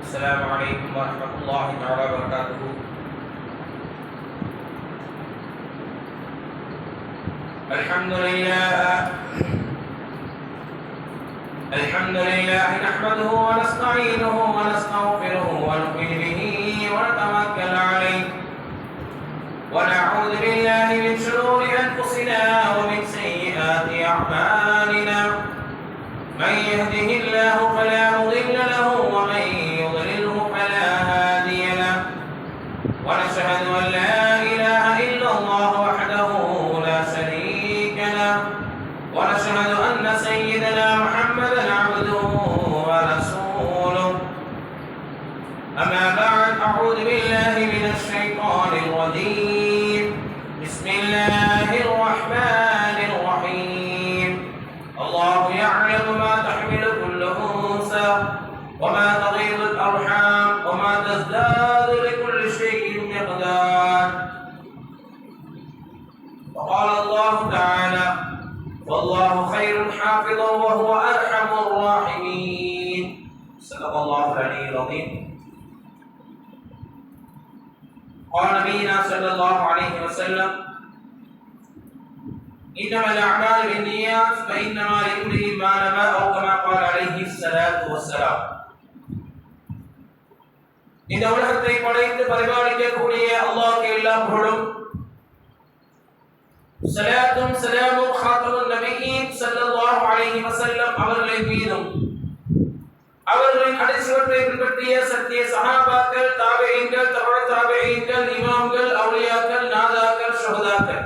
السلام عليكم ورحمة الله تعالى وبركاته. الحمد لله نحمده ونستعينه ونستغفره ونؤمن به ونتوكل عليه ونعوذ بالله من شرور أنفسنا ومن سيئات أعمالنا. من يهده الله فلا مضل له ومن يضلله فلا هادي له. ونشهد أن لا إله إلا الله وحده لا شريك له. ونشهد أن سيدنا محمدا عبده ورسوله. أما بعد، أعوذ بالله من الشيطان الرجيم. بسم الله الرحمن الرحيم. الله يعلم ما تحمل كل أنثى وما تغيض الأرحام وما تزداد لكل شيء مقدار. وقال الله تعالى: والله خير حافظا وهو أرحم الراحمين. صدق الله العلي العظيم. قال نبينا صلى الله عليه وسلم: إنما الأعمال بالنيات فإنما لكل ما نوى، أو كما قال عليه الصلاة والسلام. இந்த உலகத்தை படைத்து பரிபாலிக்கக்கூடிய அல்லாஹ்வுக்கு எல்லா புகழும், ஸலாத்தும் ஸலாமும் ஹாத்தமுன் நபியீன் ஸல்லல்லாஹு அலைஹி வஸல்லம் அவர்களின் மீதும், அவர்களின் அடிச்சுவட்டை பின்பற்றிய சத்திய சஹாபாக்கள், தாபிஈன்கள், தபஅ தாபிஈன்கள், இமாம்கள், அவுலியாக்கள், நாதாக்கள், ஷுஹதாக்கள்,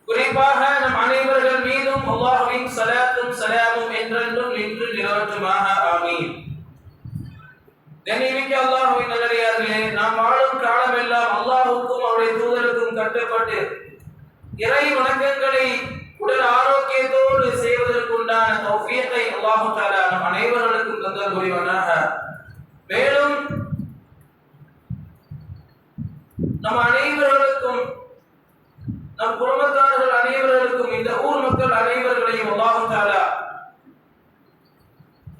குறிப்பாக நம் அனைவர்கள் மீதும் அல்லாஹ்வின் ஸலாத்தும் ஸலாமும் என்றென்றும் நின்று நிலவட்டுமாக. ஆமீன். கண்ணியமிக்க அல்லாஹ்வின் நல்லடியார்களே, நாம் வாழும் காலமெல்லாம் அல்லாஹ்வுக்கும் அவருடைய தூதருக்கும் கட்டுப்பட்டு இறை வணக்கங்களை உடல் ஆரோக்கியத்தோடு செய்வதற்குண்டான தௌஃபீகை அல்லாஹ் தஆலா நம் அனைவர்களுக்கும் தந்தல் புரிவானாக. மேலும் நம் அனைவர்களுக்கும், நம் குடும்பத்தார்கள் அனைவர்களுக்கும், இந்த ஊர் மக்கள் அனைவர்களையும் அல்லாஹ் தஆலா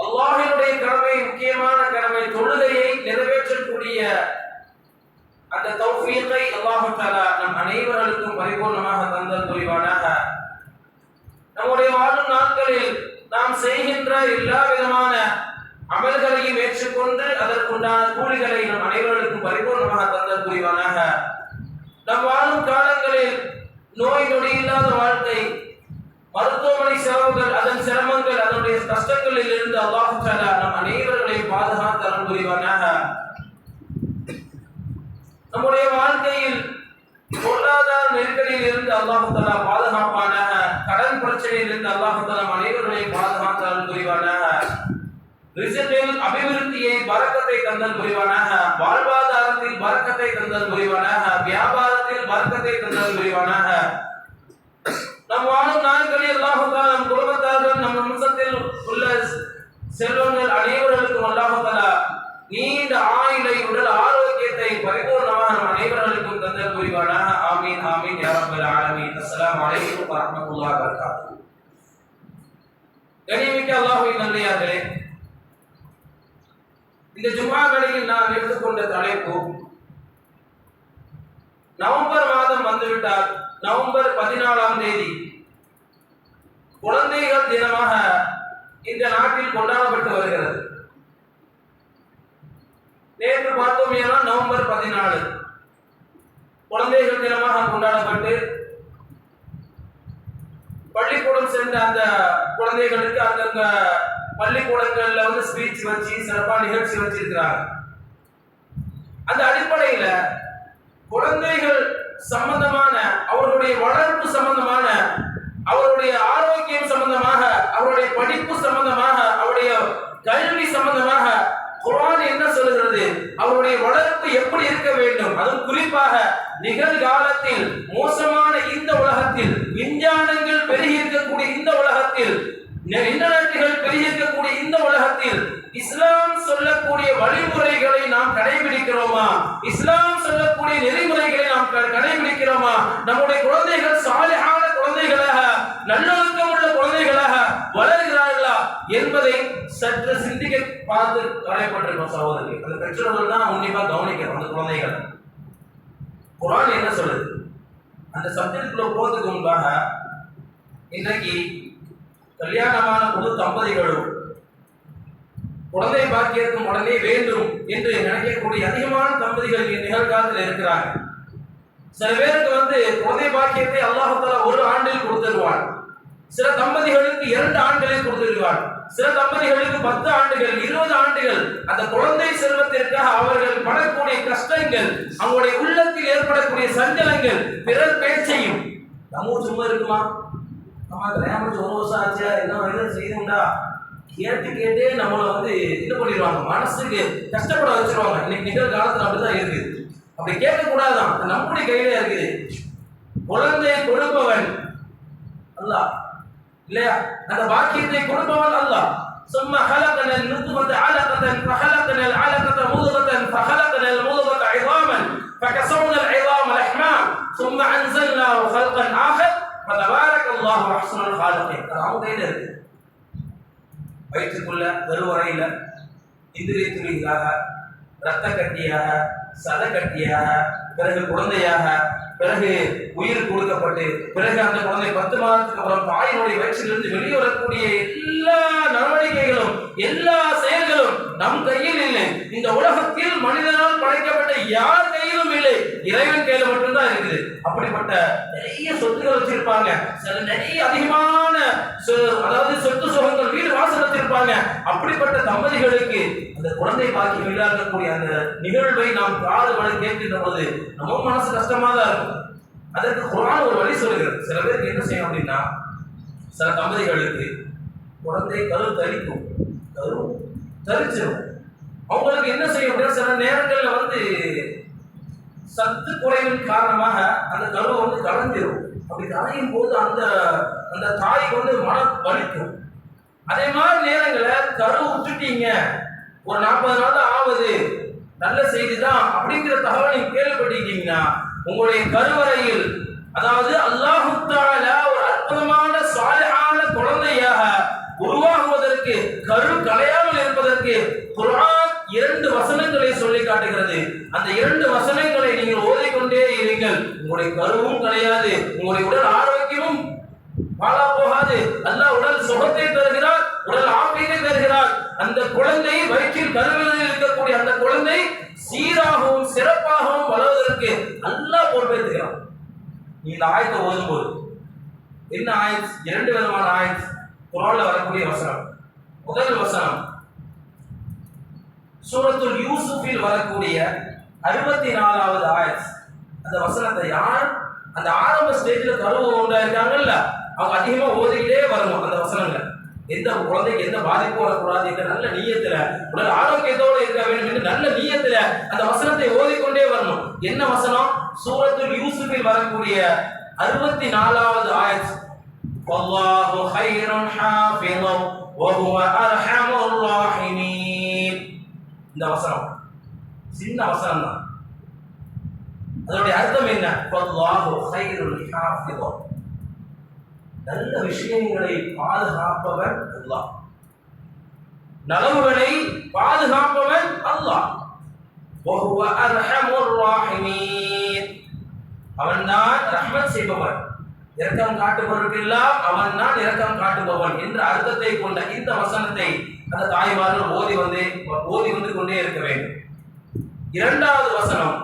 அல்லாஹ்வினுடைய கடமை, முக்கியமான கடமை தொழுகையை நிறைவேற்றக்கூடிய அந்த தௌஃபீகை அல்லாஹ் தஆலா நம் அனைவர்களுக்கும் பரிபூர்ணமாக தந்தல் புரிவானாக. நம்முடைய வாழும் நாட்களில் நாம் செய்கின்ற எல்லா விதமான அமல்களையும் ஏற்றுக்கொண்டு அதற்குண்டான கூலிகளை நம் அனைவர்களுக்கும் பரிபூர்ணமாக தந்தல் புரிவானாக. நம் வாழும் காலங்களில் நோய் நொடி இல்லாத வாழ்க்கை, மருத்துவமனை செலவுகள், அதன் சிரமங்கள், அதனுடைய கஷ்டங்களில் இருந்து அல்லாஹ் தஆலா நம் அனைவர்களையும் பாதுகாத்து அருள் புரிவானாக. நம்முடைய வாழ்க்கையில் பொருளாதார நெருக்கடியில் இருந்து அல்லாஹ் தஆலா பாதுகாப்பானாக. கடன் பிரச்சனையில் இருந்து அல்லாஹ் தஆலா நம் அனைவர்களையும் பாதுகாத்து அருள் புரிவானாக. ரிஸ்கில் அபிவிருத்தியை, பரக்கத்தை தந்தல் புரிவானாக. வாழ்வாதாரத்தில் பரக்கத்தை தந்தல் புரிவானாக. வியாபாரத்தில் பரக்கத்தை தந்தல் புரிவானாக. நம் வாழும் நாட்களில் அல்லாஹ் தஆலா நம் குடும்பத்தார்கள், நம் வம்சத்தில் உள்ள செல்வங்கள் அனைவர்களுக்கும் அல்லாஹ் தஆலா நீண்ட ஆயுளை, உடல் ஆரோக்கியத்தை பரிபூர்ணமாக நம் அனைவர்களுக்கும் தந்தல் புரிவானாக. ஆமீன் ஆமீன் யா ரப்பல் ஆலமீன். அஸ்ஸலாமு அலைக்கும் வரஹ்மத்துல்லாஹி வபரகாத்துஹு. கண்ணியமிக்க அல்லாஹ்வின் நல்லடியார்களே, இந்த ஜும்ஆ வேளையில் நான் எடுத்துக்கொண்ட தலைப்பு, நவம்பர் மாதம் வந்துவிட்டால் நவம்பர் 14ஆம் தேதி குழந்தைகள் தினமாக இந்த நாட்டில் கொண்டாடப்பட்டு வருகிறது. நேற்று பார்த்தோம் என்றால் நவம்பர் 14 குழந்தைகள் தினமாக கொண்டாடப்பட்டு பள்ளிக்கூடம் சென்ற அந்த குழந்தைகளுக்கு அந்தந்த பள்ளிக்கூடங்கள்ல வந்து ஸ்பீச் வச்சு சிறப்பான நிகழ்ச்சி வச்சிருக்கிறாங்க. அந்த அடிப்படையில குழந்தைகள் சம்பந்தமான, அவர்களுடைய வளர்ப்பு சம்பந்தமான, அவருடைய ஆரோக்கியம் சம்பந்தமாக, அவருடைய படிப்பு சம்பந்தமாக, அவருடைய கல்வி சம்பந்தமாக குர்ஆன் என்ன சொல்கிறது, அவருடைய வளர்ப்பு எப்படி இருக்க வேண்டும், அதுவும் குறிப்பாக நிகழ்காலத்தில் மோசமான இந்த உலகத்தில், விஞ்ஞானங்கள் பெருகி இருக்கக்கூடிய இந்த உலகத்தில், இன்டர்நெட்டுகள் பெருகி இருக்கக்கூடிய இந்த உலகத்தில் இஸ்லாம் சொல்லக்கூடிய வழிமுறைகளை நாம் கடைபிடிக்கிறோமா? இஸ்லாம் சொல்லக்கூடிய நெறிமுறைகளை நாம் கடைபிடிக்கிறோமா? நம்முடைய குழந்தைகள் சாலிஹான குழந்தைகளாக, நல்லொழுக்கம் உள்ள குழந்தைகளாக வளர்கிறார்களா என்பதை சற்று சிந்திக்க பார்த்து கடைப்பட்டிருக்கோம் சகோதரர்கள். அந்த பெற்றோர்கள் தான் உன்னிப்பா கவனிக்கணும் அந்த குழந்தைகளை. குர்ஆன் என்ன சொல்லுது? அந்த சப்ஜெக்டுக்குள்ள போறதுக்கு முன்பாக இன்றைக்கு கல்யாணமான புது தம்பதிகளும் குழந்தை பாக்கியத்தும் உடனே வேண்டும் என்று நினைக்கக்கூடிய அதிகமான தம்பதிகள் நிகழ்காலத்தில் இருக்கிறாங்க. சில பேருக்கு குழந்தை பாக்கியத்தை அல்லாஹ் தஆலா ஒரு ஆண்டில் கொடுத்துருவான். சில தம்பதிகளுக்கு 2 ஆண்டுகளில் கொடுத்துருவான். சில தம்பதிகளுக்கு 10 ஆண்டுகள், 20 ஆண்டுகள். அந்த குழந்தை செல்வத்திற்காக அவர்கள் படக்கூடிய கஷ்டங்கள், அவங்களுடைய உள்ளத்தில் ஏற்படக்கூடிய சஞ்சலங்கள், பிறர் பேச்சையும் நம்ம சும்மா இருக்குமா? ஆமா, கல்யாணம் 1 வருஷம் ஆச்சு, என்ன செய்யுண்டா கேட்டே நம்மளை என்ன பண்ணிடுவாங்க, மனசுக்கு கஷ்டப்பட வச்சிருவாங்க. இன்னைக்கு நிகழ்காலத்தில் அப்படிதான் இருக்குது. அப்படி கேட்கக்கூடாதான், நம்முடைய கையில இருக்குது. குழந்தை கொடுப்பவன் அல்லாஹ் இல்லையா? அந்த பாக்கியத்தை கொடுப்பவன் அல்லாஹ். ثم خلقنا النطفة علقة فخلقنا العلقة مضغة فخلقنا المضغة عظاما فكسونا العظام لحما ثم أنزلناه خلقا آخر فتبارك الله أحسن الخالقين. அவங்க கையில இருக்கு. வயிற்றுக்குள்ள கருவறையில இந்திரிய துளிகளாக, இரத்த கட்டியாக, சத கட்டியாக, பிறகு குழந்தையாக, பிறகு உயிர் கொடுக்கப்பட்டு, பிறகு அந்த குழந்தை 10 மாதத்துக்கு அப்புறம் தாயினுடைய வயிற்றிலிருந்து வெளிவரக்கூடிய எல்லா நடவடிக்கைகளும், எல்லா செயல்களும் நம் கையில் இல்லை. இந்த உலகத்தில் மனிதனால் படைக்கப்பட்ட யார் கையிலும் இல்லை, இறைவன் கையில மட்டும்தான் இருக்குது. அப்படிப்பட்ட நிறைய சொத்துக்கள் வச்சிருப்பாங்க, சில நிறைய அதிகமான அதாவது சொத்து சுகங்கள், வீடு வாசல் வச்சிருப்பாங்க. அப்படிப்பட்ட தம்பதிகளுக்கு அந்த குழந்தை பாக்கியம் இல்லாதக்கூடிய அந்த நிகழ்வை நாம் காதுகளை கேட்கின்ற போது நம்ம மனசு கஷ்டமா தான் இருக்கும். அதற்கு குர்ஆன் ஒரு வழி சொல்கிறது. சில பேருக்கு என்ன செய்யும் அப்படின்னா, சில தம்பதிகளுக்கு குழந்தை கரு தரிச்சிடும். அவங்களுக்கு என்ன செய்யும் அப்படின்னா, சில நேரங்களில் சத்து குறைவின் காரணமாக அந்த கரு கலந்துடும். அப்படி கலையும் போது அந்த தாய்க்கு மனம் வலிக்கும். அதே மாதிரி நேரங்களில் கரு விட்டுட்டீங்க, ஒரு 40 நாள் தான் ஆகுது, நல்ல செய்தி தான் அப்படிங்கிற தகவலை நீங்க கேள்விப்பட்டிருக்கீங்கன்னா, உங்களுடைய கருவறையில் அதாவது அல்லாஹ் தஆலா ஒரு அற்புதமான சாலிஹான குழந்தையாக உருவாகுவதற்கு, கரு கலையாமல் இருப்பதற்கு குர்ஆன் 2 வசனங்களை சொல்லி காட்டுகிறது. அந்த 2 வசனங்களை நீங்கள் ஓதிக்கொண்டே இருங்கள். உங்களுடைய கருவும் கலையாது, உங்களுடைய உடல் ஆரோக்கியமும் பாழா போகாது. அல்லாஹ் உடல் சுகத்தை தருகிறார், உடல் ஆரோக்கியத்தை தருகிறார். அந்த குழந்தை வயிற்றில் கருவில் இருக்கக்கூடிய அந்த குழந்தை சீராகவும் சிறப்பாகவும் வளர்வதற்கு அல்லாஹ் பொறுப்பேற்றுகிறார். இந்த ஆயத்தை ஓதும்போது என்ன ஆயத்? 2 விதமான ஆயத் குர்ஆன்ல வரக்கூடிய வசனம். முதல் வசனம் சூரத்துல் யூசுஃபில் வரக்கூடிய 64வது ஆயத். அந்த வசனத்தை யார் அந்த ஆரம்ப ஸ்டேஜ்ல கருவு உண்டாயிருக்காங்கல்ல, அவங்க அதிகமா ஓதிக்கிட்டே வரணும். அந்த வசனங்கள் எந்த குழந்தைக்கு எந்த பாதிப்பும் வரக்கூடாது என்ற நல்ல நீயத்துல, உடல் ஆரோக்கியத்தோடு இருக்க வேண்டும் என்று நல்ல நீயத்துல அந்த வசனத்தை ஓதிக்கொண்டே வரணும். என்ன வசனம்? சூரத்துல் யூசுஃபில் வரக்கூடிய 64வது ஆயத். வல்லாஹு கைருன் ஹாஃபிஸன் வஹுவ அர்ஹமுர் ராஹிமீன். இந்த வசனம் சின்ன வசனம் தான். அதனுடைய அர்த்தம் என்ன? வல்லாஹு கைருன் ஹாஃபிஸன், நல்ல விஷயங்களை பாதுகாப்பவன் அல்லாஹ், நலவுகளை பாதுகாப்பவன் அல்லாஹ். வஹுவ அர்ஹமுர் ராஹிமீன், அவன்தான் ரஹ்மத் செய்பவன், இரக்கம் காட்டுபவர்களுக்கெல்லாம் அவன்தான் இரக்கம் காட்டுபவன் என்ற அர்த்தத்தை கொண்ட இந்த வசனத்தை அந்த தாய்மார்கள் ஓதி வந்து கொண்டே இருக்க வேண்டும். 2வது வசனம்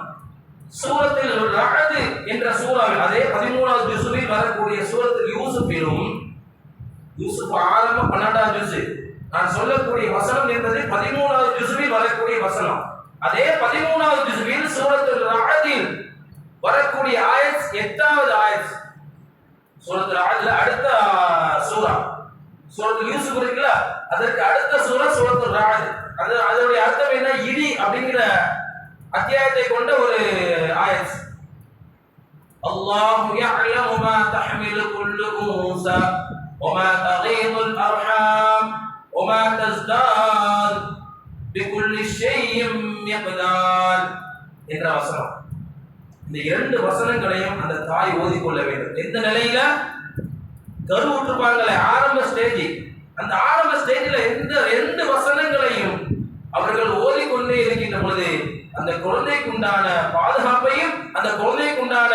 சூரத்தில் ரஅத் என்ற சூறாவில், அதே 13வது ஜுஸுவில் வரக்கூடிய சூரத்தில் யூசுஃபிலும், யூசுப் ஆரம்ப 12வது ஜுஸு, நான் சொல்லக்கூடிய வசனம் என்பது 13வது ஜுஸுவில் வரக்கூடிய வசனம். அதே 13வது ஜுஸுவில் சூரத்தில் ரஅத்தில் வரக்கூடிய ஆயத் 8வது ஆயத். சூரத்தில் ரஅத்ல அடுத்த சூரா சூரத்தில் யூசுப் இருக்குல்ல, அதற்கு அடுத்த சூரா சூரத்தில் ரஅத். அதோட அர்த்தம் என்ன? இடி அப்படிங்கிற அத்தியாயத்தை கொண்ட ஒரு ஆயத். அல்லாஹு يعلم ما تحمل كل انثى وما تغيض الارحام وما تزداد பிகுல்லி ஷைஇன் மிக்தார் என்ற வசனம். இந்த இரண்டு வசனங்களையும் அந்த தாய் ஓதிக்கொள்ள வேண்டும். எந்த நிலையில? கருவுற்றுப்பாங்களே ஆரம்ப ஸ்டேஜ், அந்த ஆரம்ப ஸ்டேஜில் எந்த ரெண்டு வசனங்களையும் அவர்கள் ஓதிக்கொண்டே இருக்கின்ற பொழுது அந்த குழந்தைக்கு உண்டான பாதுகாப்பையும் அந்த குழந்தைக்கு உண்டான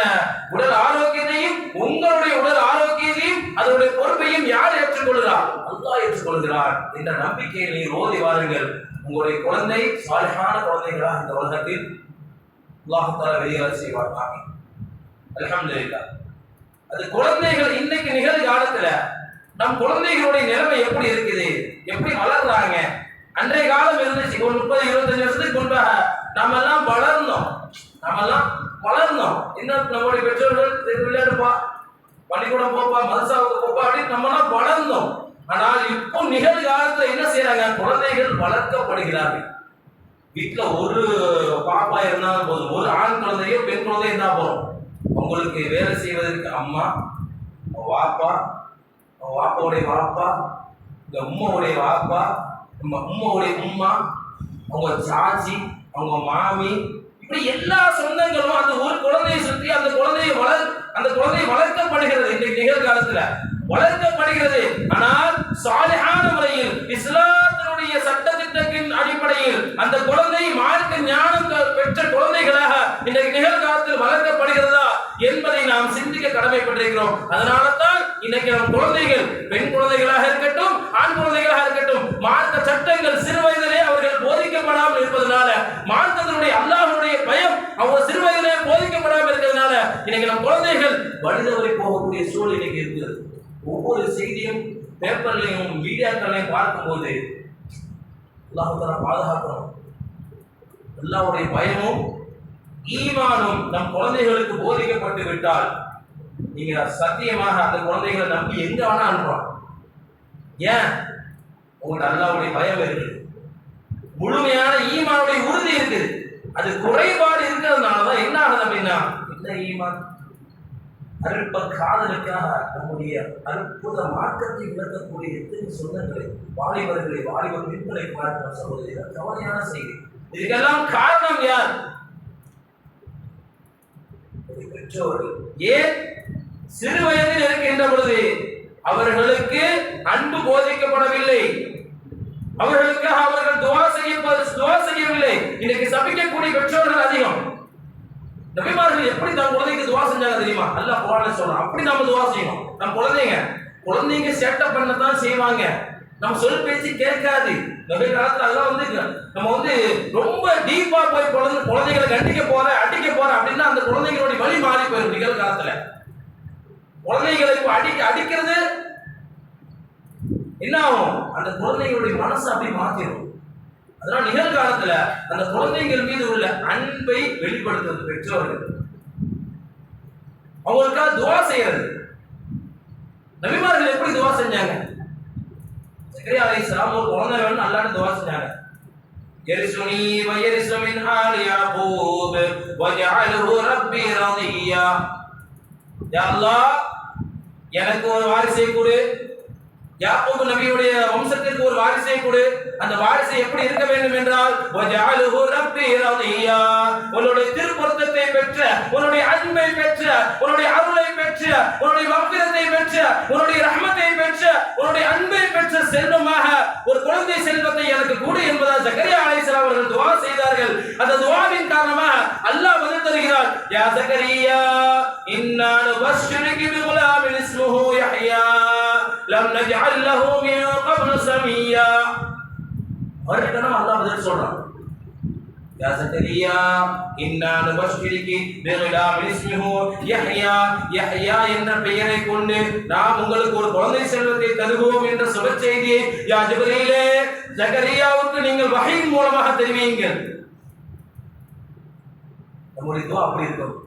உடல் ஆரோக்கியத்தையும் உங்களுடைய உடல் ஆரோக்கியத்தையும் அதனுடைய பொறுப்பையும் யார் ஏற்றுக்கொள்கிறார்? அல்லாஹ் ஏற்றுக்கொள்கிறார் என்ற நம்பிக்கையை நீர் ஓதி வாருங்கள். உங்களுடைய குழந்தை சாலிஹான குழந்தைகளாக இந்த உலகத்தில் அல்லாஹ் தஆலா வெளியேற செய்வார். ஆமீன். அல்ஹம்துலில்லாஹ். அது குழந்தைகள் இன்னைக்கு நிகழ்காலத்துல நம் குழந்தைகளுடைய நிலைமை எப்படி இருக்குது, எப்படி வளர்றாங்க? அன்றைய காலம் இருந்துச்சு, ஒரு 30-25 வருஷத்துக்கு முன்பாக நம்ம எல்லாம் வளர்ந்தோம். இன்னும் நம்முடைய பெற்றோர்கள் விளையாடுப்பா, பள்ளிக்கூடம் போப்பா, மதரசாவுக்கு போப்பா அப்படின்னு நம்ம எல்லாம் வளர்ந்தோம். ஆனால் இப்போ நிகழ்காலத்துல என்ன செய்யறாங்க? குழந்தைகள் வளர்க்கப்படுகிறார்கள். வீட்டுல ஒரு பாப்பா இருந்தாலும் போதும், ஒரு ஆண் குழந்தையோ பெண் குழந்தையோ இருந்தா போதும், உங்களுக்கு வேலை செய்வதற்கு அம்மா, வாப்பா, வாப்பாவுடைய வாப்பா, இந்த உம்மாவுடைய வாப்பா, உம்மாவுடைய உம்மா, அவங்க சாச்சி, அவங்க மாமி, இப்படி எல்லா சொந்தங்களும் அந்த ஒரு குழந்தையை சுற்றி அந்த குழந்தை வளர்க்கப்படுகிறது. இன்றைக்கு நிகழ்காலத்துல வளர்க்கப்படுகிறது. ஆனால் சாலிஹான முறையில் இஸ்லாத்தினுடைய சட்டத்திட்டத்தின் அடிப்படையில் அந்த குழந்தை மார்க்க ஞானம் பெற்ற குழந்தைகளாக இன்றைக்கு நிகழ்காலத்தில் வளர்க்கப்படுகிறதா என்பதை நாம் சிந்திக்க கடமைப்பட்டிருக்கிறோம். அதனால தான் இன்னைக்கு நம் குழந்தைகள் பெண் குழந்தைகளாக இருக்கட்டும், ஆண் குழந்தைகளாக இருக்கட்டும், மார்க்க சட்டங்கள் சிறு வயதிலே அவர்கள் போதிக்கப்படாமல் இருப்பதனால, மார்க்கத்தினுடைய அல்லாஹ்வுடைய பயம் அவங்க சிறு வயதிலே போதிக்கப்படாமல் இருக்கிறதுனால இன்னைக்கு நம் குழந்தைகள் வழிதவறி போகக்கூடிய சூழல் இன்னைக்கு இருக்கிறது. ஒவ்வொரு செய்தியும் பேப்பர்லையும் மீடியாக்களையும் பார்க்கும்போது அல்லாஹ் தஆலா பாதுகாக்கணும். அல்லாஹ்வுடைய பயமும் ஈமானும் நம் குழந்தைகளுக்கு போதிக்கப்பட்டு விட்டால் நீங்க சத்தியமாக அந்த குழந்தைகளை நம்பி எங்க வேணா அனுப்புறோம். ஏன்? உங்களுக்கு அல்லாஹ்வுடைய பயம் இருக்குது, முழுமையான ஈமானுடைய உறுதி இருக்குது. அது குறைபாடு இருக்கிறதுனாலதான் என்ன ஆகுது அப்படின்னா, என்ன ஈமான் அற்ப காதலுக்காக நம்முடைய அற்புத மார்க்கத்தை விளக்கக்கூடிய எத்தனை சொந்தங்களை, வாலிபர்களை, வாலிபர் பெண்களை பார்க்கிற சகோதரிகள், கவலையான செய்தி. இதுக்கெல்லாம் காரணம் யார்? பெற்றோர்கள். ஏன்? சிறு வயதில் இருக்கின்ற பொழுது அவர்களுக்கு அன்பு போதிக்கப்படவில்லை, அவர்களுக்காக அவர்கள் துஆ செய்யவில்லை. இன்னைக்கு சபிக்கக்கூடிய பெற்றோர்கள் அதிகம். நபிமார்கள் எப்படி தம் குழந்தைக்கு துஆ செஞ்சாங்க தெரியுமா? அல்லாஹ் குர்ஆன்ல சொல்றான், அப்படி நம்ம துஆ செய்யணும். நம்ம குழந்தைங்க சேட்டை பண்ணத்தான் செய்வாங்க, நம்ம சொல் பேச்சு கேட்காது. நபி காலத்துல அதெல்லாம் நம்ம ரொம்ப டீப்பா போய் குழந்தைகளை கண்டிக்க போற, அடிக்க போற அப்படின்னா அந்த குழந்தைகளுடைய வழி மாறி போயிடும். நிகழ்காலத்துல குழந்தைகளை அடிக்கிறது என்ன ஆகும்? அந்த குழந்தைகளுடைய மனசு அப்படி மாத்திடும். அதனால நிகழ்காலத்துல அந்த குழந்தைகள் மீது உள்ள அன்பை வெளிப்படுத்துவது பெற்றோர்கள், அவங்களுக்காக துஆ செய்யறது. நபிமார்கள் எப்படி துஆ செஞ்சாங்க? ஜக்கரியா அலைஹிஸ்ஸலாம் ஒரு குழந்தை வேணும்னு அல்லாஹ்ட்ட துஆ செஞ்சாங்க. யரிசுனி வ யரிசு மின் ஆலி யாகூப் வஜஅல்ஹு ரப்பி ரதியா. யா அல்லாஹ், எனக்கு ஒரு வாரிசை கொடு, யாக்கூப் நபியுடைய வம்சத்திற்கு ஒரு வாரிசை கொடு. அந்த வாரிசு எப்படி இருக்க வேண்டும் என்றால் வஜஅல்ஹு ரப்பி ரதியா, உன்னுடைய திருப்பொருத்தத்தை பெற்ற, உன்னுடைய அன்பை பெற்ற, உன்னுடைய அருளை பெற்ற, உன்னுடைய மக்ஃபிரத்தை பெற்ற, உன்னுடைய ரஹ்மத்தை பெற்ற, உன்னுடைய அன்பை பெற்ற செல்வமாக ஒரு குழந்தை செல்வத்தை எனக்கு கொடு என்பதால் ஜக்கரியா அலைஹிஸ்ஸலாம் அவர்கள் துஆ செய்தார்கள். அந்த துஆவின் காரணமாக அல்லாஹ் பதில் தருகிறார். யா ஜக்கரியா இன்னா நுபஷ்ஷிருக பிகுலாமின் இஸ்முஹு யஹ்யா லம் நஜஅல் லஹு மின் கப்லு சமியா. அவர்கிட்ட அல்லாஹ் பதில் சொல்றான். யா ஜக்கரியா இன்னா நுபஷ்ஷிருக பிகுலாமின் இஸ்முஹு யஹ்யா, யஹ்யா என்ற பெயரை கொண்டு நாம் உங்களுக்கு ஒரு குழந்தை செல்வத்தை தருவோம் என்ற சுப செய்தியை யா ஜிப்ரீலே ஜக்கரியாவுக்கு நீங்கள் வஹீயின் மூலமாக தெரிவியுங்கள். நம்முடைய துஆ அப்படி இருக்கும்.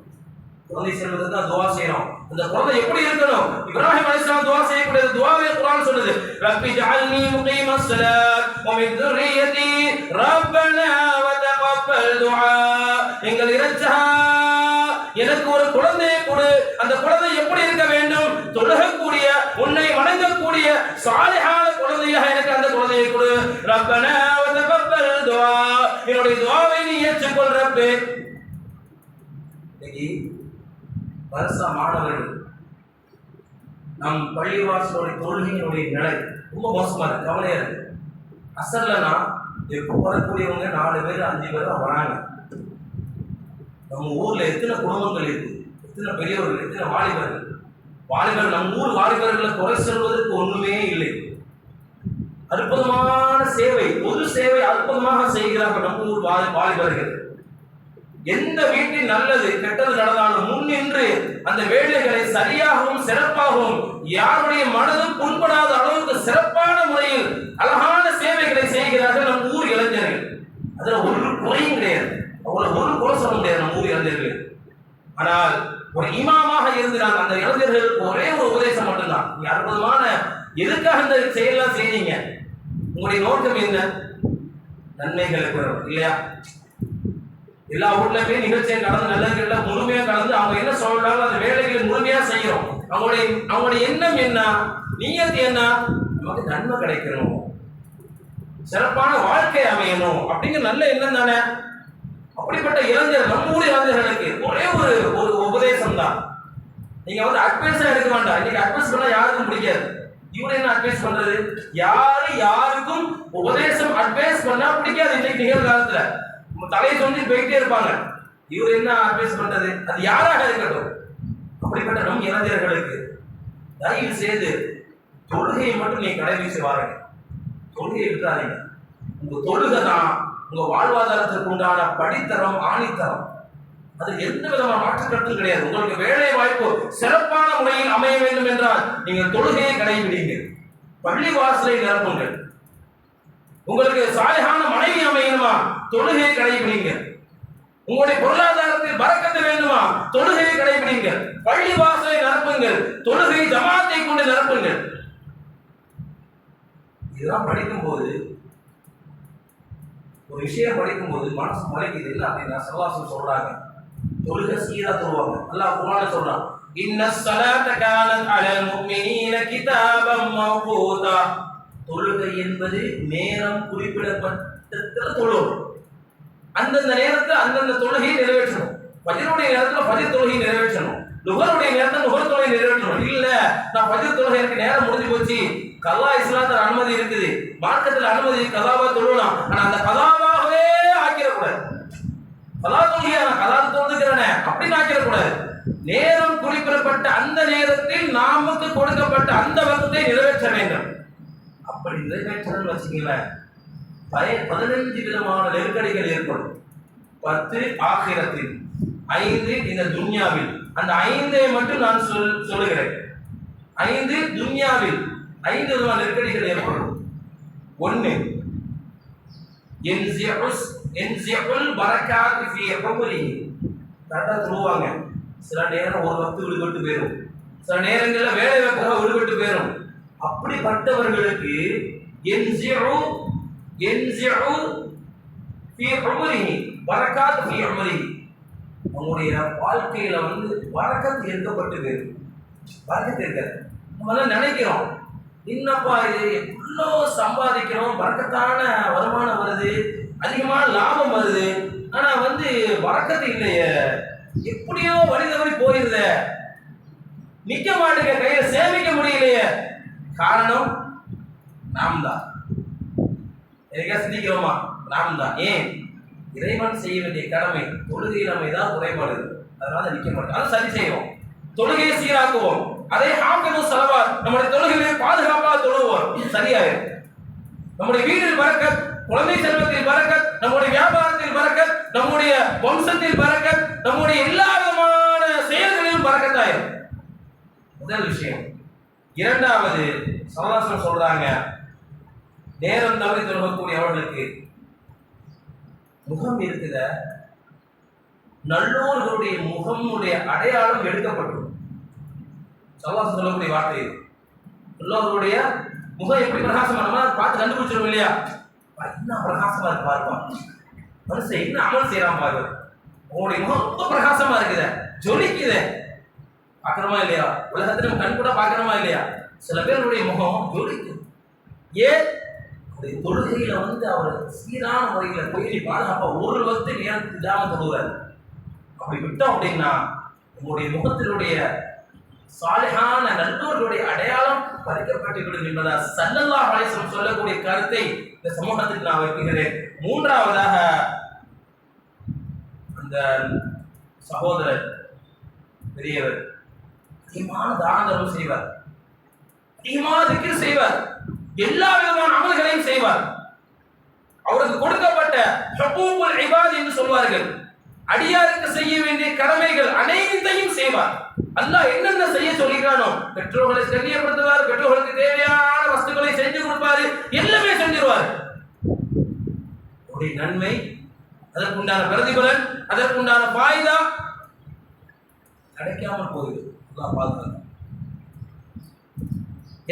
குழந்தை செல்வதற்கு தான் துஆ செய்யணும். அந்த குழந்தை எப்படி இருக்கணும்? இப்ராஹிம் அலைஹிஸ்ஸலாம் துஆ செய்யக்கூடிய துஆவை குர்ஆன் சொல்லுது. ரப்பி ஜஅல்னி முகீமஸ் ஸலாத் வ மின் ذُرِّيَّتِي ரப்பனா வ தகப்பல் துஆ. எங்கள் இறைச்சா, எனக்கு ஒரு குழந்தையை கொடு. அந்த குழந்தை எப்படி இருக்க வேண்டும்? தொழுகக்கூடிய, உன்னை வணங்கக்கூடிய சாலிஹான குழந்தையாக எனக்கு அந்த குழந்தையை கொடு. ரப்பனா வ தகப்பல் துஆ. என்னுடைய துஆவை நீ ஏற்றுக்கொள் ரப்பே. இன்னைக்கு வருஷ மாணவர்கள் நம் பள்ளிவாசலுடைய தொழுகையினுடைய நிலை ரொம்ப மோசமா இருக்கு, கவலையா இருக்கு. அசல்லனா எப்போ வரக்கூடியவங்க 4 பேர் 5 பேர் தான் வராங்க. நம்ம ஊர்ல எத்தனை குடும்பங்கள் இருக்கு, எத்தனை பெரியவர்கள், எத்தனை வாலிபர்கள். நம்ம ஊர் வாலிபர்களை குறை சொல்வதற்கு ஒண்ணுமே இல்லை. அற்புதமான சேவை, பொது சேவை அற்புதமாக செய்கிறார்கள் நம்ம ஊர் வாலிபர்கள். எந்த வீட்டில் நல்லது கெட்டது நடந்தாலும் முன்னின்று அந்த வேலைகளை சரியாகவும் சிறப்பாகவும் யாருடைய மனதும் புண்படாத அளவுக்கு சிறப்பான முறையில் அழகான சேவைகளை செய்கிறார்கள் நம் ஊர் இளைஞர்கள். அதுல ஒரு குறையும் கிடையாது, அவ்வளவு ஒரு குறை சொல்ல முடியாது நம் ஊர் இளைஞர்கள். ஆனால் ஒரு இமாமாக இருந்தால் அந்த இளைஞர்களுக்கு ஒரே ஒரு உபதேசம் மட்டும்தான். நீ அற்புதமான எதுக்காக இந்த செயலாம் செய்றீங்க, உங்களுடைய நோக்கம் என்ன? நன்மைகளுக்கு இல்லையா? எல்லா ஊர்லயுமே நிகழ்ச்சியை கலந்து நல்லதுல முழுமையா கலந்து அவங்க என்ன சொல்றாங்க அந்த வேலைகளை முழுமையா செய்யறோம். அவங்களுடைய எண்ணம் என்ன, நியத்து என்ன? நமக்கு நன்மை கிடைக்கணும், சிறப்பான வாழ்க்கை அமையணும் அப்படிங்கிற நல்ல எண்ணம் தானே. அப்படிப்பட்ட இளைஞர் நம்ம ஊர் இளைஞர்களுக்கு ஒரே ஒரு உபதேசம் தான். நீங்க அட்வைஸா எடுக்க வேண்டாம். இன்னைக்கு அட்வைஸ் பண்ணா யாருக்கும் பிடிக்காது. இவரு என்ன அட்வைஸ் பண்றது? யாருக்கும் உபதேசம் அட்வைஸ் பண்ணா பிடிக்காது. இன்னைக்கு நிகழ்காலத்துல தலையை சொல்லி போயிட்டே இருப்பாங்க. இவர் என்ன அட்வைஸ் பண்றது? அது யாராக இருக்கட்டும். அப்படிப்பட்ட நம் இளைஞர்களுக்கு தயவு செய்து தொழுகையை மட்டும் நீ கடைபிடிச்சு வாருங்க. தொழுகையை விட்டுறாதீங்க. உங்க தொழுகை தான் உங்க வாழ்வாதாரத்திற்கு உண்டான படித்தரம், ஆணித்தரம். அது எந்த விதமான மாற்று கருத்தும் கிடையாது. உங்களுக்கு வேலை வாய்ப்பு சிறப்பான முறையில் அமைய வேண்டும் என்றால் நீங்கள் தொழுகையை கடைபிடிங்க, பள்ளி வாசலை நிரப்புங்கள். உங்களுக்கு சாலிஹான மனைவி அமையணுமா, தொழுகையை கடைபிடிங்க. உங்களுடைய பொருளாதாரத்தில் பரக்கத்து வேண்டுமா, தொழுகையை கடைபிடிங்க. பள்ளி வாசலை நிரப்புங்கள், தொழுகை ஜமாத்தை கொண்டு நிரப்புங்கள். இதெல்லாம் படிக்கும் போது ஒரு விஷயம் படிக்கும் போது மனசு மலைக்குது இல்லை அப்படின்னா சல்லாசம் சொல்றாங்க, தொழுகை சீரா தொழுவாங்க. அல்லாஹ் குர்ஆன்ல சொல்றான், இன்னஸ் ஸலாத கானத் அலல் முஃமினீன கிதாபம் மவ்கூதா. தொழுகை என்பது நேரம் குறிப்பிடப்பட்ட தொழுகை. அந்தந்த நேரத்தில் அந்தந்த தொழுகையை நிறைவேற்றணும். ஃபஜ்ருடைய நேரத்தில் ஃபஜ்ர் தொழுகையை நிறைவேற்றணும். லுஹருடைய நேரத்தில் லுஹர் தொழுகையை நிறைவேற்றணும். இல்ல நான் ஃபஜ்ர் தொழுகை எனக்கு நேரம் முடிஞ்சு போச்சு, கல்லா இஸ்லாத்துல அனுமதி இருக்குது, மார்க்கத்தில் அனுமதி கலாவா தொழுலாம், ஆனா அந்த கலாவாகவே ஆக்கிடக்கூடாது. கலா தொழுகையா நான் கலா தொழுகிறேனே அப்படின்னு ஆக்கிடக்கூடாது. நேரம் குறிப்பிடப்பட்ட அந்த நேரத்தில் நாமுக்கு கொடுக்கப்பட்ட அந்த வகுப்பை நிறைவேற்ற வேண்டும். அப்படி நிறைவேற்றணும்னு வச்சுக்கீங்களேன், 15 விதமான நெருக்கடிகள் ஏற்படும். 10 ஆகிரத்தில், 5 இந்த துன்யாவில். அந்த 5ஐ மட்டும் நான் சொல்லுகிறேன். 5 துன்யாவில் 5 விதமான நெருக்கடிகள் ஏற்படும். 1 என்சியுல் பரக்காத் ஃபீ உம்ரி. கரெக்டா சொல்லுவாங்க. சில நேரம் ஒரு வக்து விடுபட்டு போயிடும், சில நேரங்களில் வேலை வாய்ப்புகள் விடுபட்டு போயிடும். அப்படிப்பட்டவர்களுக்கு நம்முடைய வாழ்க்கையில வரக்கத்து எடுக்கப்பட்டு போயிடும். வரக்கத்து இருக்காது. நம்ம நினைக்கிறோம், என்னப்பா இது எவ்வளோ சம்பாதிக்கிறோம், வரக்கத்தான வருமானம் வருது, அதிகமான லாபம் வருது, ஆனா வரக்கத்து இல்லையே, எப்படியோ வழி தவறி போயிருத, நிக்க மாட்டேங்க, கையில சேமிக்க முடியலையே. காரணம் நாம் தான். எனக்கா சிந்திக்கிறோமா? நாம் தான். ஏன்? இறைவன் செய்ய வேண்டிய கடமை தொழுகையில் நம்ம ஏதாவது குறைபாடு, அதனால நிக்க மாட்டோம். அதை சரி செய்வோம், தொழுகையை சீராக்குவோம். அதே ஹாஃபிது ஸலவாத், நம்முடைய தொழுகையை பாதுகாப்பாக தொழுவோம், சரியாயிரும். நம்முடைய வீட்டில் பரக்கத், குழந்தை செல்வத்தில் பரக்கத், நம்முடைய வியாபாரத்தில் பரக்கத், நம்முடைய வம்சத்தில் பரக்கத், நம்முடைய எல்லா விதமான செயல்களிலும் பரக்கத்தாயிரும். முதல் விஷயம். இரண்டாவது, சல்லாசம் சொல்றாங்க, நேரம் தவறி தொழக்கூடிய அவர்களுக்கு முகம் இருக்குத, நல்லோர்களுடைய முகமுடைய அடையாளம் எடுக்கப்படும். சல்லாசம் சொல்லக்கூடிய வார்த்தை இது. நல்லோர்களுடைய முகம் எப்படி பிரகாசமா பார்த்து கண்டுபிடிச்சிடும் இல்லையா? என்ன பிரகாசமா இருக்கு பாருப்பா, மனுஷன் என்ன அமல் செய்யறான் பாரு, உங்களுடைய முகம் ரொம்ப பிரகாசமா இருக்குத, ஜொலிக்குத. பார்க்கணுமா இல்லையா? உலகத்துல நம்ம கண் கூட பார்க்கணுமா இல்லையா? சில பேருடைய முகம் ஜொலிக்கும். ஏன்? தொழுகையில அவர் சீரான முறையில் பேணி பாதுகாப்பா ஒரு வகுத்து நேரத்துக்கு இல்லாம தொழுவார். அப்படி விட்டோம் அப்படின்னா உங்களுடைய முகத்தினுடைய சாலிஹான நல்லோர்களுடைய அடையாளம் பறிக்கப்பட்டுவிடும் என்பதா ஸல்லல்லாஹு அலைஹி வஸல்லம் சொல்லக்கூடிய கருத்தை இந்த சமூகத்துக்கு நான் வைக்கிறேன். மூன்றாவதாக அந்த சகோதரர் பெரியவர் அதிகமான தான தர்மம் செய்வார், அதிகமான திக்ர் செய்வார், எல்லா விதமான அமல்களையும் செய்வார். அவருக்கு கொடுக்கப்பட்ட ஹுகூகுல் இபாத் என்று சொல்வார்கள், அடியாருக்கு செய்ய வேண்டிய கடமைகள் அனைத்தையும் செய்வார். அல்லாஹ் என்னென்ன செய்ய சொல்கிறானோ பெற்றோர்களை கண்ணியப்படுத்துவார், பெற்றோர்களுக்கு தேவையான வஸ்துக்களை செஞ்சு கொடுப்பாரு, எல்லாமே செஞ்சிருவார். நன்மை, அதற்குண்டான பிரதிபலன், அதற்குண்டான பாய்தா கிடைக்காமல் போயிடும். பாதுகாக்க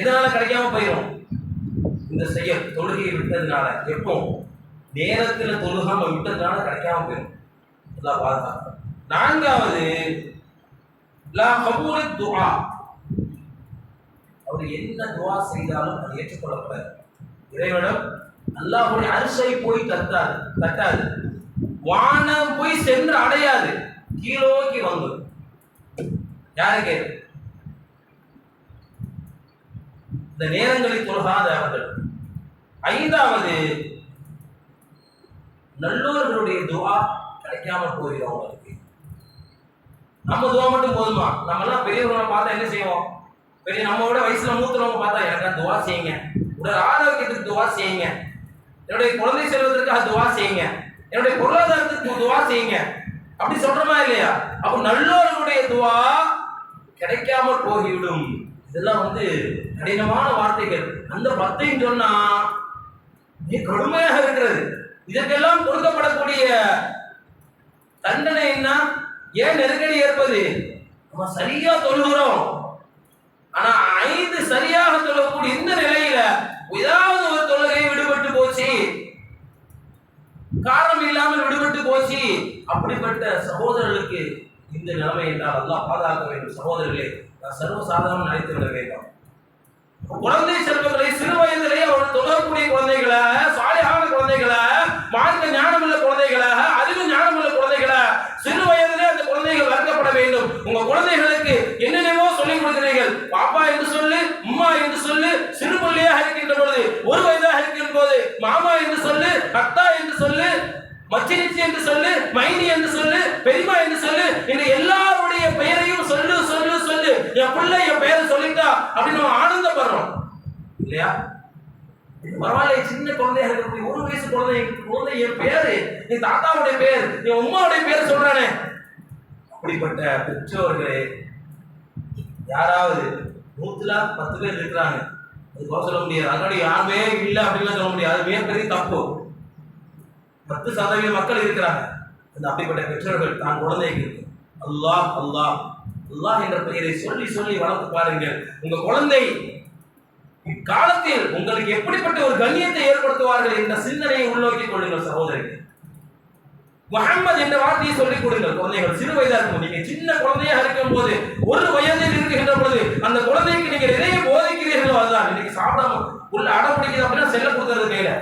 எதனால கிடைக்காம போயிடும்? இந்த செயல் தொழுகையை விட்டதுனால, எப்போ நேரத்தில் தொழுகாம விட்டதுனால கிடைக்காம போயிடும். பாதுகாக்க. நான்காவது லா கபூல் துஆ, அவர் என்ன துஆ செய்தாலும் அது ஏற்றுக்கொள்ளப்படாது. இறைவனம் அல்லாஹ்வுடைய அரிசை போய் தட்டாது, வானம் போய் சென்று அடையாது, கீழோக்கி வந்து யாருக்கு இந்த நேரங்களில் தொழுகாத அவர்கள். ஐந்தாவது நல்லோர்களுடைய துஆ கிடைக்காமல் போயிடும் அவங்களுக்கு. நம்ம துவா மட்டும் போதுமா? நம்ம எல்லாம் பெரியவர்களை பார்த்தா என்ன செய்வோம்? பெரிய நம்மளோட வயசுல மூத்தவங்க பார்த்தா எனக்கு துவா செய்யுங்க, உடல் ஆரோக்கியத்துக்கு துவா செய்யுங்க, என்னுடைய குழந்தை செல்வதற்காக துவா செய்யுங்க, என்னுடைய பொருளாதாரத்துக்கு துவா செய்யுங்க, அப்படி சொல்றமா இல்லையா? அப்ப நல்லோர்களுடைய துவா கிடைக்காமல் போய்விடும். இதெல்லாம் கடினமான வார்த்தைகள். அந்த 10 சொன்னா கடுமையாக இருக்கிறது. இதற்கெல்லாம் கொடுக்கப்படக்கூடிய தண்டனை என்ன? ஏன் நெருக்கடி ஏற்பது? நம்ம சரியா தொழுகிறோம், ஆனா 5 சரியாக தொழக்கூடிய இந்த நிலையில ஏதாவது ஒரு தொழுகை விடுபட்டு போச்சு, காரணம் இல்லாமல் விடுபட்டு போச்சு, அப்படிப்பட்ட சகோதரர்களுக்கு இந்த நிலைமை என்றால் அல்லாஹ் பாதுகாக்க வேண்டும். சகோதரர்களே, நான் சர்வசாதாரணம் நினைத்து விட வேண்டும். குழந்தை செல்வங்களை சிறு வயதிலேயே அவர் தொழக்கூடிய குழந்தைகளை, சாலிஹான குழந்தைகளை, மார்க்க ஞானம் உள்ள குழந்தைகளை, அறிவு ஞானம் உள்ள குழந்தைகளை சிறு வயதிலே அந்த குழந்தைகள் வளர்க்கப்பட வேண்டும். உங்க குழந்தைகளுக்கு என்னென்னவோ சொல்லிக் கொடுக்கிறீர்கள். பாப்பா என்று சொல்லு, அம்மா என்று சொல்லு, சிறு பிள்ளையாக இருக்கின்ற பொழுது, 1 வயதாக இருக்கின்ற போது மாமா என்று சொல்லு, அத்தா என்று சொல்லு, மச்சினிச்சி என்று சொல்லு, மைனி என்று சொல்லு, பெரியமா என்று சொல்லு, இந்த எல்லாருடைய பெயரையும் சொல்லு சொல்லு சொல்லு. என் பிள்ளை என் பெயரை சொல்லிட்டா அப்படின்னு நம்ம ஆனந்தப்படுறோம் இல்லையா? பரவாயில்ல, சின்ன குழந்தையா இருக்கக்கூடிய 1 வயசு குழந்தை என் பேரு, என் தாத்தாவுடைய பேர், என் உமாவுடைய பேர் சொல்றானே. அப்படிப்பட்ட பெற்றோர்களே, யாராவது 100ல 10 பேர் இருக்கிறாங்க, அது சொல்ல முடியாது. அதனால யாருமே இல்லை அப்படின்னு சொல்ல முடியாது. அது மிகப்பெரிய தப்பு. 10% மக்கள் இருக்கிறாங்க. அந்த அப்படிப்பட்ட பெற்றோர்கள் தான் குழந்தைக்கு அல்லாஹ் அல்லாஹ் அல்லாஹ் என்ற பெயரை சொல்லி சொல்லி வளர்த்து பாருங்கள். உங்க குழந்தை இக்காலத்தில் உங்களுக்கு எப்படிப்பட்ட ஒரு கண்ணியத்தை ஏற்படுத்துவார்கள் என்ற சிந்தனையை உள்நோக்கிக் கொள்ளுங்கள். சகோதரர்கள், முஹம்மது என்ற வார்த்தையை சொல்லிக் கொடுங்கள். குழந்தைகள் சிறு வயதாக இருக்கும், நீங்க சின்ன குழந்தையாக இருக்கும் போது, 1 வயதில் இருக்கின்ற பொழுது அந்த குழந்தைக்கு நீங்க நிறைய போதிக்கிறீர்களோ அதுதான். இன்னைக்கு சாப்பிடாம உள்ள அடம் பிடிக்குது அப்படின்னா செல்ல கொடுக்கறது கையில,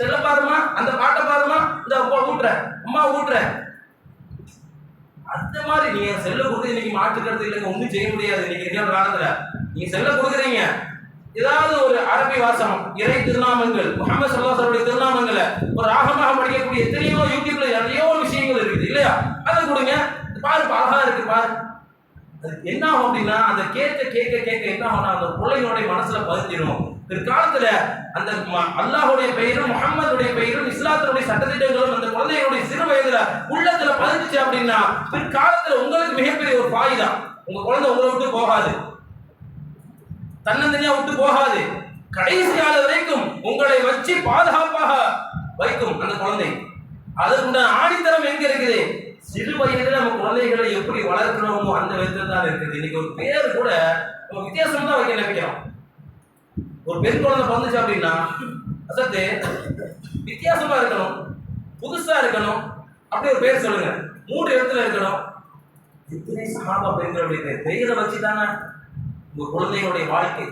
செல்ல பாருமா, அந்த பாட்டை பாருமா, இந்த அப்பா ஊட்டுற, அம்மா ஊட்டுற, அந்த மாதிரி நீங்க செல்ல கொடுத்து இன்னைக்கு மாற்றுக்கிறது இல்லைங்க, ஒன்றும் செய்ய முடியாது. இன்னைக்கு இருக்கிற காலத்துல நீங்க செல்ல கொடுக்குறீங்க, ஏதாவது ஒரு அரபி வாசகம், இறை திருநாமங்கள், முஹம்மது ஸல்லல்லாஹு அலைஹி வஸல்லம் திருநாமங்களை ஒரு ராகமாக படிக்கக்கூடிய எத்தனையோ யூடியூப்ல நிறைய விஷயங்கள் இருக்குது இல்லையா? அதை கொடுங்க, பாரு அழகா இருக்கு பாரு. அது என்ன ஆகும் அப்படின்னா, அந்த கேட்க கேட்க கேட்க என்ன ஆகும்னா அந்த பிள்ளைகளுடைய மனசுல பதிஞ்சிடும். பிற்காலத்துல அந்த அல்லாஹுடைய பெயரும் முஹம்மதுடைய பெயரும் இஸ்லாத்தினுடைய சட்டத்திட்டங்களும் அந்த குழந்தைகளுடைய சிறு வயதுல உள்ளத்துல பதிஞ்சிச்சு அப்படின்னா பிற்காலத்துல உங்களுக்கு மிகப்பெரிய ஒரு பாய்தா. உங்க குழந்தை உங்களை விட்டு போகாது, தன்னந்தனியா விட்டு போகாது, கடைசி காலம் வரைக்கும் உங்களை வச்சு பாதுகாப்பாக வைக்கும் அந்த குழந்தை. அதற்குண்டான ஆணித்தரம் எங்க இருக்குது? சிறு வயதில் நம்ம குழந்தைகளை எப்படி வளர்க்கணுமோ அந்த விதத்தில் தான் இருக்குது. இன்னைக்கு ஒரு பேர் கூட நம்ம வித்தியாசம் தான் வைக்க நினைக்கிறோம். ஒரு பெண் குழந்தை பிறந்துச்சு அப்படின்னா அசத்து வித்தியாசமா இருக்கணும், புதுசா இருக்கணும், அப்படி ஒரு பேர் சொல்லுங்க, 3 இடத்துல இருக்கணும். இத்தனை சஹாபா பெண்களுடைய பெயரை வச்சு தானே உங்க குழந்தைகளுடைய வாழ்க்கை.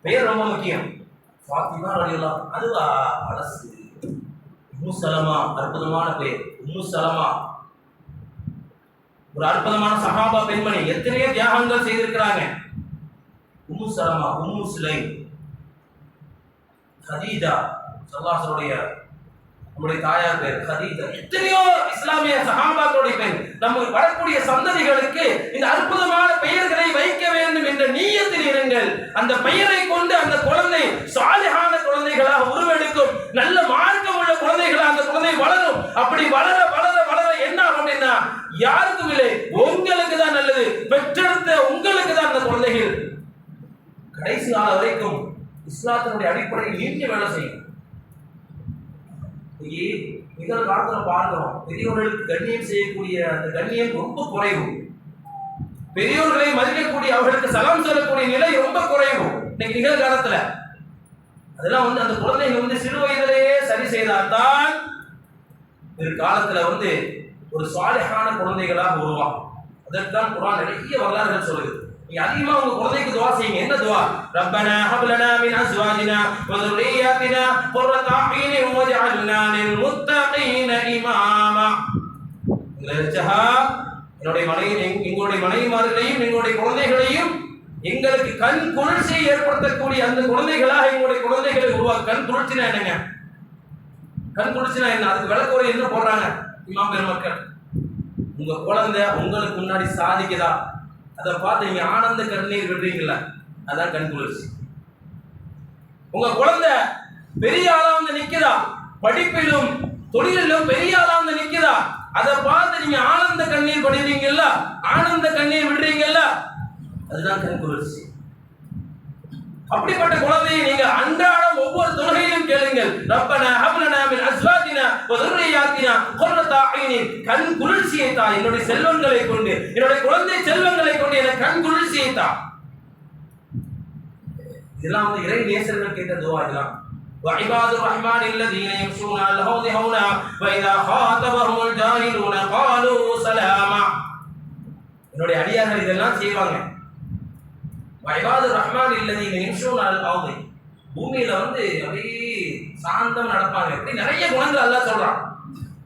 பெயர் ரொம்ப முக்கியம். ஃபாத்திமா ரலியல்லாஹு அதுவா அரசு. உம்மு சலமா அற்புதமான பெயர். உம்மு சலமா ஒரு அற்புதமான சஹாபா பெண்மணி, எத்தனையோ தியாகங்கள் செய்திருக்கிறாங்க. உம்மு சலமா, உம்மு சுலைம், கதீஜா ஸல்லல்லாஹு நம்முடைய தாயார் பேர் கதீஜா. எத்தனையோ இஸ்லாமிய சஹாபாக்களுடைய பெயர். நம்ம வரக்கூடிய சந்ததிகளுக்கு இந்த அற்புதமான பெயர்களை வைக்க வேண்டும் என்ற நீயத்தில் இருங்கள். அந்த பெயரை கொண்டு அந்த குழந்தை சாலிஹான குழந்தைகளாக உருவெடுக்கும். நல்ல மார்க்கம் உள்ள குழந்தைகளாக அந்த குழந்தை வளரும். அப்படி வளர வளர வளர என்ன ஆகும் அப்படின்னா, யாருக்கும் இல்லை, உங்களுக்கு தான் நல்லது. பெற்றெடுத்த உங்களுக்கு தான் அந்த குழந்தைகள் கடைசி கால வரைக்கும் இஸ்லாத்தினுடைய அடிப்படையில் நீங்க வேலை செய்யும். நிகழ்காலத்தில் பார்க்கிறோம், பெரியவர்களுக்கு கண்ணியம் செய்யக்கூடிய அந்த கண்ணியம் ரொம்ப குறைவு. பெரியவர்களை மதிக்கக்கூடிய, அவர்களுக்கு சலாம் சொல்லக்கூடிய நிலை ரொம்ப குறைவு இன்னைக்கு நிகழ்காலத்துல. அதெல்லாம் அந்த குழந்தைங்க சிறு வயதிலேயே சரி செய்தால்தான் காலத்துல ஒரு சாலிஹான குழந்தைகளாக உருவாகும். அதற்கான் குர்ஆன் நிறைய வரலாறுகள் சொல்லுது. நீங்க அதிகமா உங்க குழந்தைக்கு துஆ செய்யுங்க. என்ன துஆ? ரப்பனா ஹப் லனா மின் அஸ்வாஜினா வ ذُرِّيَّاتِنَا قُرَّةَ أَعْيُنٍ وَاجْعَلْنَا لِلْمُتَّقِينَ إِمَامًا. என்னுடைய எங்களுடைய மனைவிமார்களையும் எங்களுடைய குழந்தைகளையும் எங்களுக்கு கண் குளிர்ச்சியை ஏற்படுத்தக்கூடிய அந்த குழந்தைகளாக எங்களுடைய குழந்தைகளை உருவாக்க. கண் குளிர்ச்சினா என்னங்க? கண் குளிர்ச்சினா என்ன? அதுக்கு விளக்குறை என்ன போடுறாங்க இமாம் பெருமக்கள்? உங்க குழந்தை உங்களுக்கு முன்னாடி சாதிக்குதா, அதை பார்த்து நீங்க ஆனந்த கண்ணீர் விடுறீங்களா, அதான் கண் குளிர்ச்சி. உங்க குழந்தை பெரிய ஆளா நிக்குதா, படிப்பிலும் தொழிலிலும் பெரிய ஆளா நிக்குதா, அதை பார்த்து நீங்க ஆனந்த கண்ணீர் படுறீங்கல்ல, ஆனந்த கண்ணீர் விடுறீங்கல்ல, அதுதான் கண் குளிர்ச்சி. அப்படிப்பட்ட குழந்தையை நீங்க அன்றாடம் ஒவ்வொரு தொழுகையிலும் கேளுங்கள். ரப்பனா ஹப் லனா மின் அஸ்வாஜினா வ ذُرِّيَّاتِنَا قُرَّةَ أَعْيُنٍ. கண் குளிர்ச்சியை தா, என்னுடைய செல்வங்களை கொண்டு, என்னுடைய குழந்தை செல்வங்களை கொண்டு எனக்கு கண் குளிர்ச்சியை தா. இதெல்லாம் இறை நேசர்கள் கேட்ட துஆ. இதெல்லாம் وعباد الرحمن الذين يمشون على الأرض هونا وإذا خاطبهم الجاهلون قالوا سلاما. என்னுடைய அடியார்கள் இதெல்லாம் செய்வாங்க. وعباد الرحمن الذين يمشون على الأرض, பூமியில அப்படியே சாந்தம் நடப்பாங்க. இப்படி நிறைய குணங்கள் அல்லாஹ் சொல்றான்.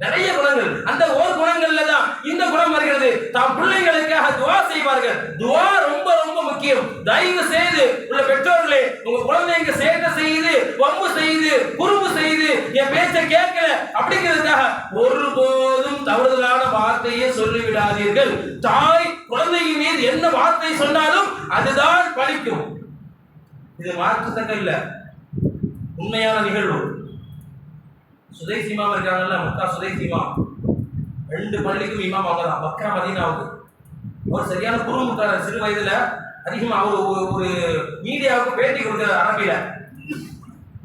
நிறைய குணங்கள். அந்த ஒரு குணங்கள்ல தான் இந்த குணம் வருகிறது. தாம் பிள்ளைகளுக்காக துஆ செய்வார்கள். துஆ ரொம்ப ரொம்ப முக்கியம். தயவு செய்து உள்ள பெற்றோர்களே, உங்க குழந்தைங்க சேட்டை செய்யுது, வம்பு செய்யுது, குறும்பு செய்யுது, என் பேச்ச கேட்கல அப்படிங்கிறதுக்காக ஒருபோதும் தவறுதலான வார்த்தையை சொல்லிவிடாதீர்கள். தாய் குழந்தையின் மீது என்ன வார்த்தை சொன்னாலும் அதுதான் பலிக்கும். இது மாற்றத்தக்க இல்ல, உண்மையான நிகழ்வு. சுதைஸ் இமாம் இருக்காங்கல்ல, மக்கா சுதைஸ் இமாம், 2 பள்ளிக்கும் இமாம் அவங்க தான், மக்கா மதீனாவுக்கு. ஒரு சரியான குறும்புக்காரர். சிறு வயதுல அதிகமா அவர் ஒரு மீடியாவுக்கு பேட்டி கொடுக்கிறார். அரபியில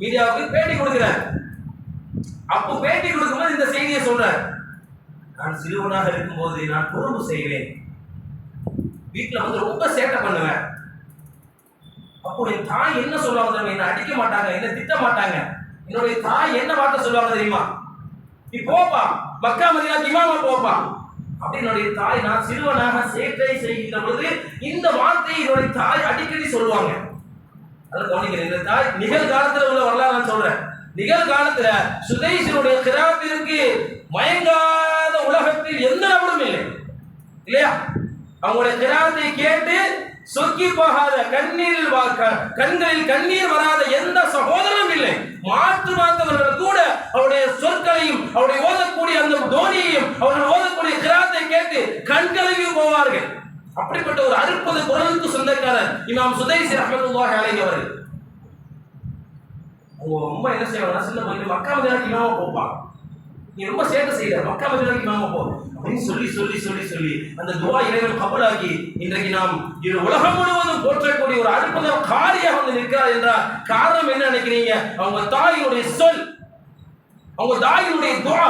மீடியாவுக்கு பேட்டி கொடுக்கிறார். அப்போ பேட்டி கொடுக்கும்போது இந்த செய்தியை சொல்றார். நான் சிறுவனாக இருக்கும்போது நான் குறும்பு செய்வேன், வீட்டுல ரொம்ப சேட்டை பண்ணுவேன். அப்போ என் தாய் என்ன சொல்லுவாங்க, என்ன அடிக்க மாட்டாங்க, என்ன திட்ட மாட்டாங்க. என்னுடைய தாய் என்ன வார்த்தை சொல்லுவாங்க தெரியுமா? நீ போப்பா, மக்கா மதீனாக்கு இமாமா போப்பா. அப்படி என்னுடைய தாய், நான் சிறுவனாக சேட்டை செய்கின்ற பொழுது இந்த வார்த்தையை என்னுடைய தாய் அடிக்கடி சொல்லுவாங்க. அதான் கவனிக்கிறேன். இந்த தாய் நிகழ்காலத்துல உள்ள வரலாறு நான் சொல்றேன். நிகழ்காலத்துல சுதைஸினுடைய கிராத்திற்கு மயங்காத உலகத்தில் எந்த நபரும் இல்லை, இல்லையா? அவங்களுடைய கிராத்தை கேட்டு சொக்கி போகாத, கண்களில் கண்ணீர் வராத எந்த சகோதரனும் இல்லை. மாற்று மாத்தவர்கள் கூட அவருடைய சொற்களையும் அவருடைய ஓதக்கூடிய அந்த தோனியையும் அவர்கள் ஓதக்கூடிய கிராத்தை கேட்டு கண்கலங்கி போவார்கள். அப்படிப்பட்ட ஒரு அற்புத குரலுக்கு சொந்தக்காரர் இமாம் சுதைஸ் ரஹ்மத்துல்லாஹி அலைஹி அவர்கள். அவங்க ரொம்ப என்ன செய்வாங்க, சின்ன பையன் மக்கா மதீனாக்கு இமாமா போப்பாங்க. நீ ரொம்ப சேட்டை செய்யற, மக்கா மதீனாக்கு இமாமா போ அப்படின்னு சொல்லி சொல்லி சொல்லி சொல்லி அந்த துஆ இறைவன் கபூலாக்கி இன்றைக்கு நாம் இது உலகம் முழுவதும் போற்றக்கூடிய ஒரு அற்புத காரியம் நிற்கிறார் என்றால் காரணம் என்ன நினைக்கிறீங்க? அவங்க தாயினுடைய சொல், அவங்க தாயினுடைய துஆ.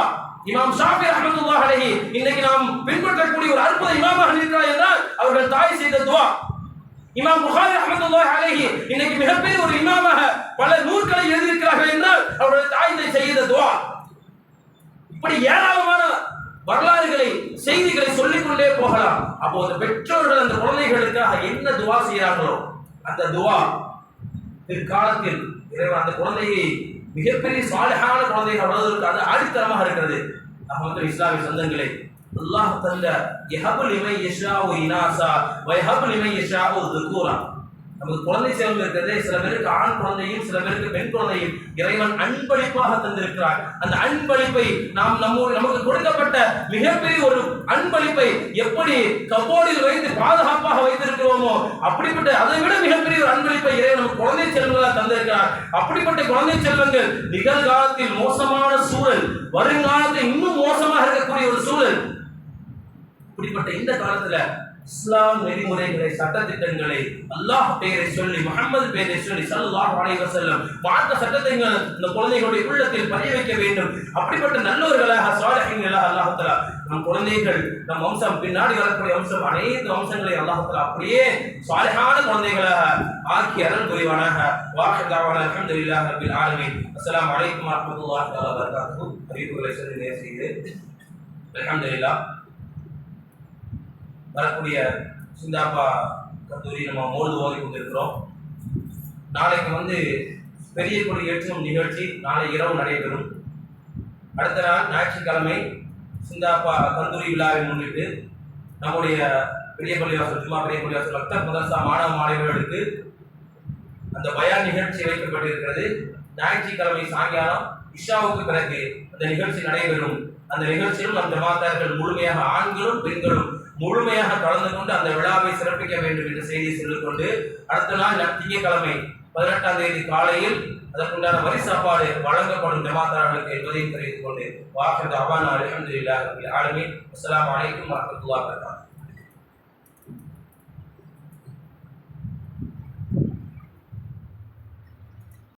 இமாம் ஷாஃபி ரஹ்மத்துல்லாஹி அலைஹி இன்னைக்கு நாம் பின்பற்றக்கூடிய ஒரு அற்புத இமாமாக இருக்கிறார் என்றால் அவர்கள் தாய் செய்த துஆ. இமாம் புகாரி ரஹ்மத்துல்லாஹி அலைஹி இன்னைக்கு மிகப்பெரிய ஒரு இமாமாக பல நூல்களை எழுதியிருக்கிறார்கள் என்றால் அவர்கள் தாய் செய்த துஆ. இப்படி ஏராளமான வரலாறுகளை, செய்திகளை சொல்லிக்கொண்டே போகலாம். அப்போ அந்த பெற்றோர்கள் அந்த குழந்தைகளுக்காக என்ன துஆ செய்யறாங்களோ அந்த துஆ பிற்காலத்தில் இறைவன் அந்த குழந்தையை மிகப்பெரிய சாலிஹான குழந்தைகள் வளர்வதற்கு அது ஆடித்தரமாக இருக்கிறது. இஸ்லாமிய சொந்தங்களை அல்லாஹ் தந்த யஹபு லிமன் யஷாஉ இனாஸா வ யஹபு லிமன் யஷாஉ ذுகூரா. நமக்கு குழந்தை செல்வம் இருக்கிறதே, சில பேருக்கு ஆண் குழந்தையும் சில பேருக்கு பெண் குழந்தையும் இறைவன் அன்பளிப்பாக தந்திருக்கிறார். அந்த அன்பளிப்பை நமக்கு கொடுக்கப்பட்ட மிகப்பெரிய ஒரு அன்பளிப்பை எப்படி கபோர்டில் வைத்து பாதுகாப்பாக வைத்திருக்கிறோமோ அப்படிப்பட்ட அதை விட மிகப்பெரிய ஒரு அன்பளிப்பை இறைவன் நமக்கு குழந்தை செல்வங்களாக தந்திருக்கிறார். அப்படிப்பட்ட குழந்தை செல்வங்கள் நிகழ்காலத்தில் மோசமான சூழல், வருங்காலத்தில் இன்னும் மோசமாக இருக்கக்கூடிய ஒரு சூழல். இப்படிப்பட்ட இந்த காலத்துல இஸ்லாம் நெறிமுறைகளை, சட்டத்திட்டங்களை, அல்லாஹ் பெயரை சொல்லி, முஹம்மது பெயரை சொல்லி ஸல்லல்லாஹு அலைஹி வஸல்லம் மார்க்க சட்டத்தை இந்த குழந்தைகளுடைய உள்ளத்தில் பதிய வைக்க வேண்டும். அப்படிப்பட்ட நல்லவர்களாக, சாலிஹீன்களாக அல்லாஹ் தஆலா நம் குழந்தைகள், நம் வம்சம், பின்னாடி வரக்கூடிய வம்சம், அனைத்து வம்சங்களை அல்லாஹ் தஆலா அப்படியே சாலிஹான குழந்தைகளாக ஆக்கி அருள் புரிவானாக. வாஹிர் தஅவானா அல்ஹம்துலில்லாஹி ரப்பில் ஆலமீன். அஸ்ஸலாமு அலைக்கும் வரஹ்மத்துல்லாஹி வ பரகாத்துஹு. அறிவுரை சொல்லி நேசிக்கிறேன். அல்ஹம்துலில்லாஹ். வரக்கூடிய சிந்தாப்பா கல்லூரி நம்ம மோது ஓதி கொண்டிருக்கிறோம். நாளைக்கு பெரிய கொடி ஏற்றும் நிகழ்ச்சி நாளை இரவு நடைபெறும். அடுத்த நாள் ஞாயிற்றுக்கிழமை சிந்தாப்பா கல்லூரி விழாவை முன்னிட்டு நம்முடைய பெரிய பள்ளிவாசல், ஜும்மா பெரிய பள்ளிவாசல் மக்தப் மதரசா மாணவ மாணவிகளுக்கு அந்த பயான் நிகழ்ச்சி வைக்கப்பட்டிருக்கிறது. ஞாயிற்றுக்கிழமை சாயங்காலம் இஷாவுக்கு பிறகு அந்த நிகழ்ச்சி நடைபெறும். அந்த நிகழ்ச்சியில் நம் ஜமாத்தார்கள் முழுமையாக, ஆண்களும் பெண்களும் முழுமையாக கலந்து கொண்டு அந்த விழாவை சிறப்பிக்க வேண்டும் என்ற செய்தியை சொல்லிக்கொண்டு, அடுத்த நாள் திங்கட்கிழமை 18ஆம் தேதி காலையில் அதற்குண்டான வரி சாப்பாடு வழங்கப்படும் ஜமாத்தார்களுக்கு என்பதையும் தெரிவித்துக் கொண்டு வாஹிர் தஅவானா அல்ஹம்துலில்லாஹி ரப்பில் ஆலமீன். அஸ்ஸலாமு அலைக்கும் வரஹ்மத்துல்லாஹி வபரகாத்துஹு.